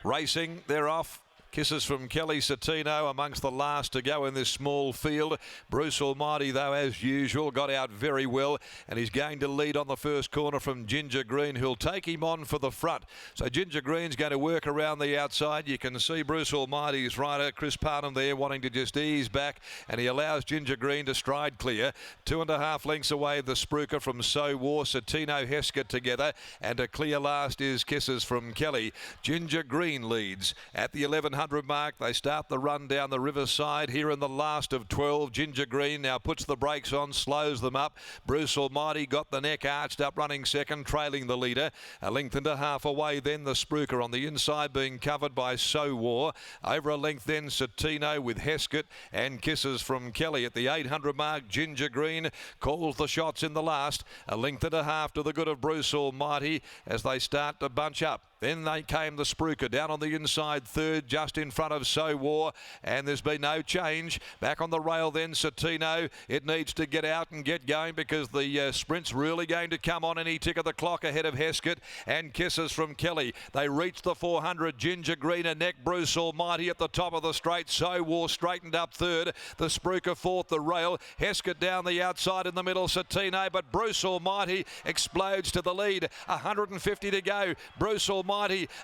Racing, they're off. Kisses from Kelly Satino amongst the last to go in this small field. Bruce Almighty, though, as usual, got out very well, and he's going to lead on the first corner from Ginger Green, who'll take him on for the front. So Ginger Green's going to work around the outside. You can see Bruce Almighty's rider, Chris Parnham, there wanting to just ease back, and he allows Ginger Green to stride clear. 2.5 lengths away, the Spruker from So War, Satino, Heskett together, and a clear last is Kisses from Kelly. Ginger Green leads at the 1100 mark. They start the run down the riverside here in the last of 12. Ginger Green now puts the brakes on, slows them up. Bruce Almighty got the neck arched up, running second, trailing the leader. 1.5 lengths away then the Spruker on the inside, being covered by So War. Over 1 length then Satino with Heskett and Kisses from Kelly. At the 800 mark, Ginger Green calls the shots in the last. 1.5 lengths to the good of Bruce Almighty as they start to bunch up. Then they came the Spruker down on the inside third, just in front of So War, and there's been no change. Back on the rail then Satino. It needs to get out and get going because the sprint's really going to come on any tick of the clock ahead of Heskett and Kisses from Kelly. They reach the 400. Ginger Green and neck Bruce Almighty at the top of the straight. So War straightened up third. The Spruker fourth, the rail. Heskett down the outside in the middle, Satino, but Bruce Almighty explodes to the lead. 150 to go. Bruce Almighty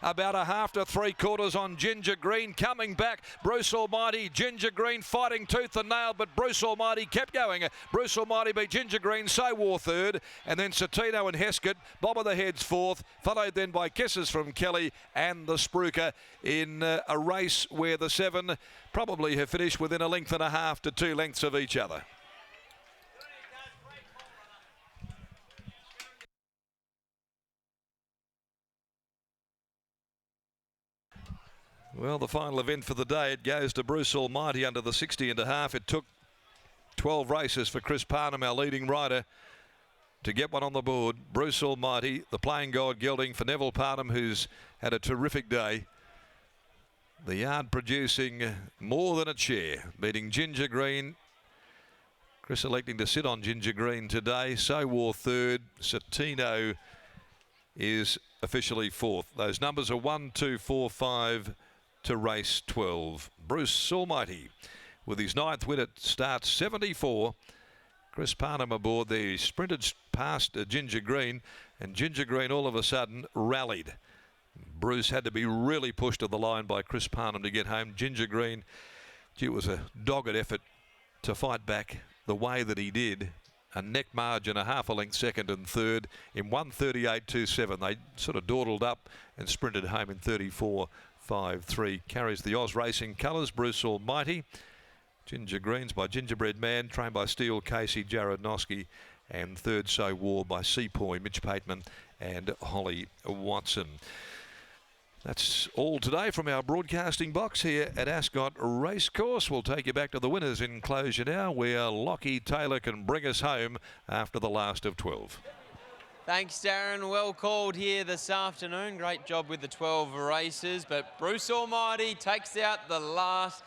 about 1/2 to 3/4 on Ginger Green, coming back. Bruce Almighty, Ginger Green fighting tooth and nail, but Bruce Almighty kept going. Bruce Almighty beat Ginger Green, So War third, and then Satino and Heskett, Bob of the Heads fourth, followed then by Kisses from Kelly and the Spruker in a race where the 7 probably have finished within 1.5 lengths to 2 lengths of each other. Well, the final event for the day, it goes to Bruce Almighty under the 60.5. It took 12 races for Chris Parnham, our leading rider, to get one on the board. Bruce Almighty, the playing God gelding for Neville Parnham, who's had a terrific day. The yard producing more than its share, beating Ginger Green. Chris electing to sit on Ginger Green today. So War third. Satino is officially fourth. Those numbers are 1, 2, 4, 5 to race 12. Bruce Almighty with his 9th win at start 74. Chris Parnham aboard there. He sprinted past Ginger Green, and Ginger Green all of a sudden rallied. Bruce had to be really pushed to the line by Chris Parnham to get home. Ginger Green, it was a dogged effort to fight back the way that he did. A neck margin, 1/2 length second and third in 1:38.27. They sort of dawdled up and sprinted home in 34.53. Carries the Oz Racing colours. Bruce Almighty. Ginger Greens by Gingerbread Man, trained by Steele Casey, Jared Noski, and third So War by Seapoy, Mitch Pateman and Holly Watson. That's all today from our broadcasting box here at Ascot Racecourse. We'll take you back to the winners' enclosure now, where Lockie Taylor can bring us home after the last of 12. Thanks, Darren. Well called here this afternoon. Great job with the 12 races, but Bruce Almighty takes out the last.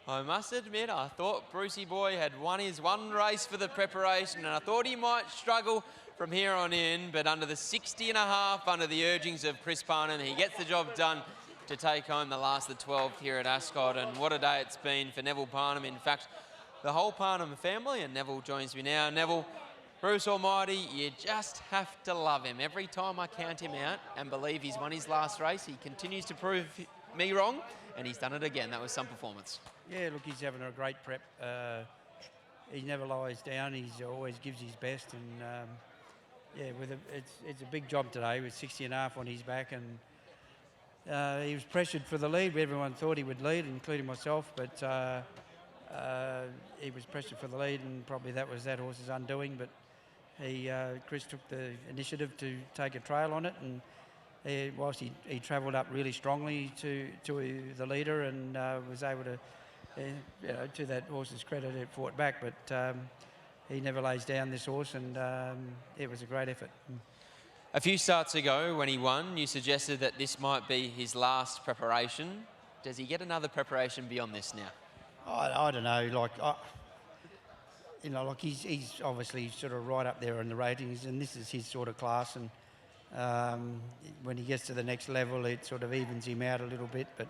I must admit, I thought Brucey Boy had won his one race for the preparation, and I thought he might struggle from here on in, but under the 60.5, under the urgings of Chris Parnham, he gets the job done to take home the last of 12 here at Ascot. And what a day it's been for Neville Parnham. In fact, the whole Parnham family, and Neville joins me now. Neville, Bruce Almighty, you just have to love him. Every time I count him out and believe he's won his last race, he continues to prove me wrong, and he's done it again. That was some performance. Yeah, look, he's having a great prep. He never lies down. He always gives his best, and yeah, it's a big job today with 60.5 on his back, and he was pressured for the lead. Everyone thought he would lead, including myself, but he was pressured for the lead, and probably that was that horse's undoing. But Chris took the initiative to take a trail on it, and whilst he travelled up really strongly to the leader, and was able to, to that horse's credit, it fought back, but. He never lays down, this horse, and it was a great effort. A few starts ago when he won, you suggested that this might be his last preparation. Does he get another preparation beyond this now? I don't know. Like, he's obviously sort of right up there in the ratings, and this is his sort of class. And When he gets to the next level, it sort of evens him out a little bit. But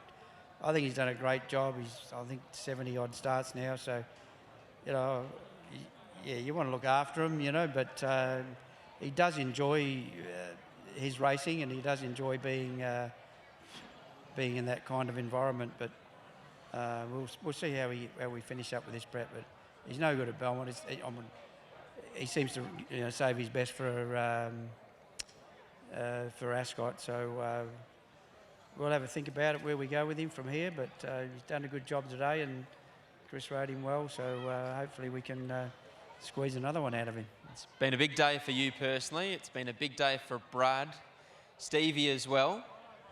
I think he's done a great job. He's, I think, 70 odd starts now. So, you know, yeah, you want to look after him, you know. But he does enjoy his racing, and he does enjoy being in that kind of environment. But we'll see how we finish up with this prep. But he's no good at Belmont. He seems to save his best for Ascot. So we'll have a think about it where we go with him from here. But he's done a good job today, and Chris rode him well. So hopefully we can squeeze another one out of him. It's been a big day for you personally. It's been a big day for Brad, Stevie as well.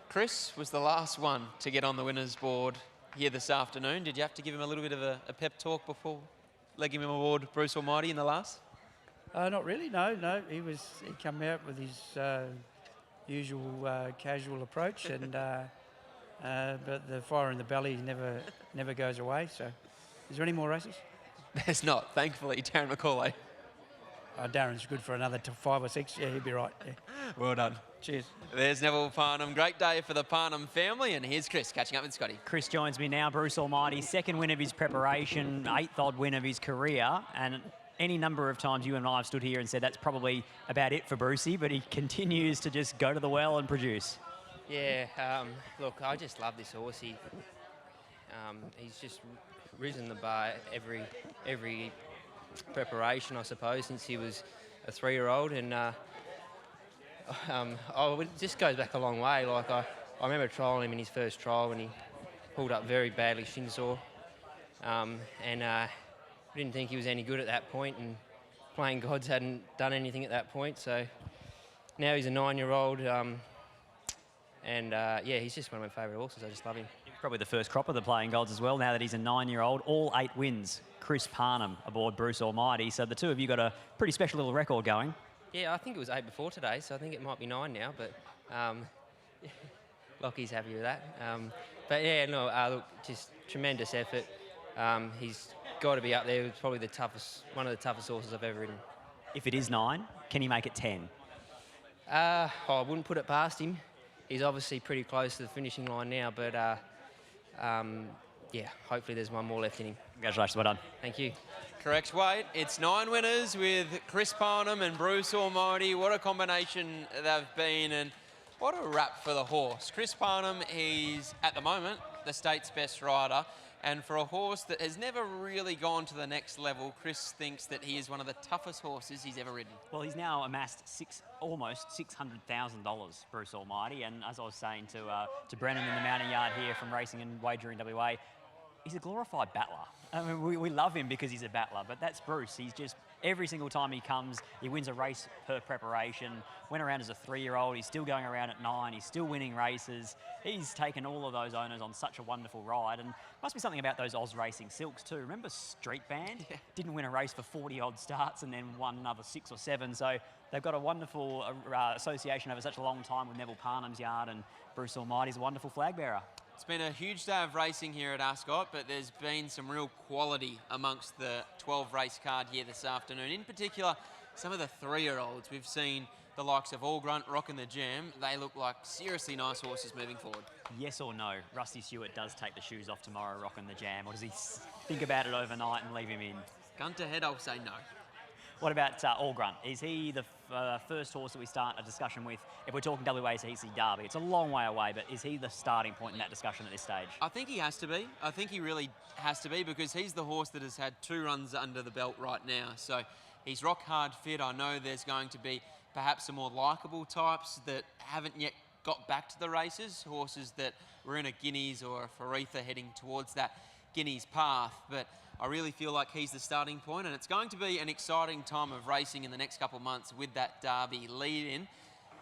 Chris was the last one to get on the winners board here this afternoon. Did you have to give him a little bit of a pep talk before legging him aboard Bruce Almighty in the last? Not really, no. He come out with his usual casual approach, and but the fire in the belly never goes away. So, is there any more races? There's not, thankfully. Darren McCauley. Darren's good for another 5 or 6. Yeah, he'll be right. Yeah. Well done. Cheers. There's Neville Parnham. Great day for the Parnham family, and here's Chris catching up with Scotty. Chris joins me now. Bruce Almighty, second win of his preparation, 8th odd win of his career, and any number of times you and I have stood here and said that's probably about it for Brucey, but he continues to just go to the well and produce. Yeah, look, I just love this horse. He's just risen the bar every preparation, I suppose, since he was a 3-year-old, and it just goes back a long way. Like I remember trialling him in his first trial when he pulled up very badly shin sore, and didn't think he was any good at that point, and Playing Gods hadn't done anything at that point. So now he's a 9-year-old, yeah, he's just one of my favourite horses. I just love him. Probably the first crop of the Playing Gods as well, now that he's a 9-year-old. All 8 wins. Chris Parnham aboard Bruce Almighty. So the two of you got a pretty special little record going. Yeah, I think it was 8 before today, so I think it might be 9 now, but Lockie's happy with that. But yeah, no, look, just tremendous effort. He's got to be up there with probably one of the toughest horses I've ever ridden. If it is 9, can he make it 10? I wouldn't put it past him. He's obviously pretty close to the finishing line now, but yeah, hopefully there's one more left in him. Congratulations, well done. Thank you. Correct weight. It's 9 winners with Chris Parnham and Bruce Almighty. What a combination they've been, and what a wrap for the horse. Chris Parnham, he's at the moment the state's best rider, and for a horse that has never really gone to the next level, Chris thinks that he is one of the toughest horses he's ever ridden. Well, he's now amassed almost $600,000, Bruce Almighty, and as I was saying to Brennan in the mounting yard here from Racing and Wagering WA, he's a glorified battler. I mean, we love him because he's a battler, but that's Bruce. He's just, every single time he comes, he wins a race per preparation. Went around as a 3-year-old. He's still going around at 9. He's still winning races. He's taken all of those owners on such a wonderful ride, and must be something about those Oz Racing Silks too. Remember Street Band? Yeah. Didn't win a race for 40-odd starts and then won another 6 or 7. So they've got a wonderful association over such a long time with Neville Parnham's yard, and Bruce Almighty's a wonderful flag bearer. It's been a huge day of racing here at Ascot, but there's been some real quality amongst the 12 race card here this afternoon. In particular, some of the 3-year-olds. We've seen the likes of All Grunt, Rockin' the Jam. They look like seriously nice horses moving forward. Yes or no, Rusty Stewart does take the shoes off tomorrow, Rockin' the Jam, or does he think about it overnight and leave him in? Gun to head, I'll say no. What about All Grunt? Is he the first horse that we start a discussion with if we're talking WACC Derby? It's a long way away, but is he the starting point in that discussion at this stage? I think he has to be. I think he really has to be, because he's the horse that has had 2 runs under the belt right now. So he's rock hard fit. I know there's going to be perhaps some more likeable types that haven't yet got back to the races, horses that were in a Guineas or a Faritha heading towards that Guineas path. But I really feel like he's the starting point, and it's going to be an exciting time of racing in the next couple of months with that Derby lead-in.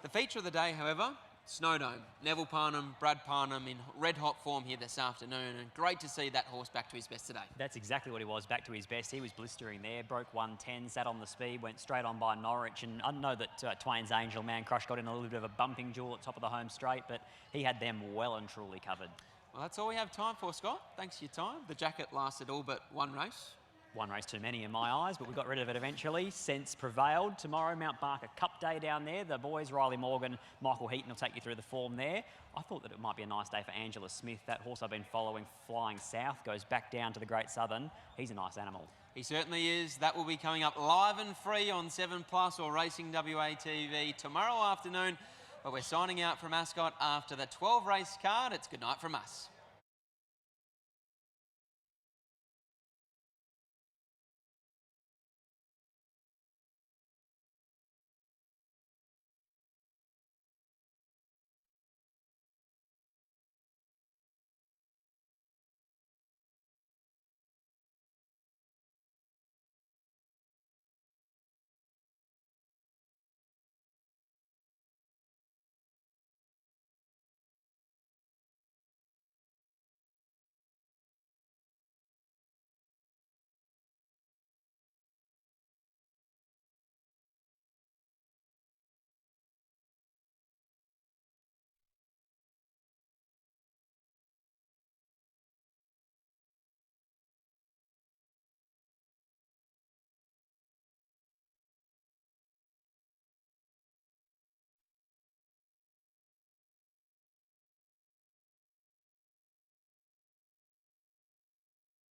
The feature of the day, however, Snowdome. Neville Parnham, Brad Parnham in red-hot form here this afternoon, and great to see that horse back to his best today. That's exactly what he was, back to his best. He was blistering there, broke 110, sat on the speed, went straight on by Norwich, and I know that Twain's Angel, Man Crush, got in a little bit of a bumping duel at top of the home straight, but he had them well and truly covered. Well, that's all we have time for, Scott. Thanks for your time. The jacket lasted all but 1 race. one race too many in my eyes, but we got rid of it eventually. Sense prevailed. Tomorrow, Mount Barker Cup Day down there. The boys, Riley Morgan, Michael Heaton will take you through the form there. I thought that it might be a nice day for Angela Smith. That horse I've been following, Flying South, goes back down to the Great Southern. He's a nice animal. He certainly is. That will be coming up live and free on 7+ or Racing WA TV tomorrow afternoon. But we're signing out from Ascot after the 12 race card. It's good night from us.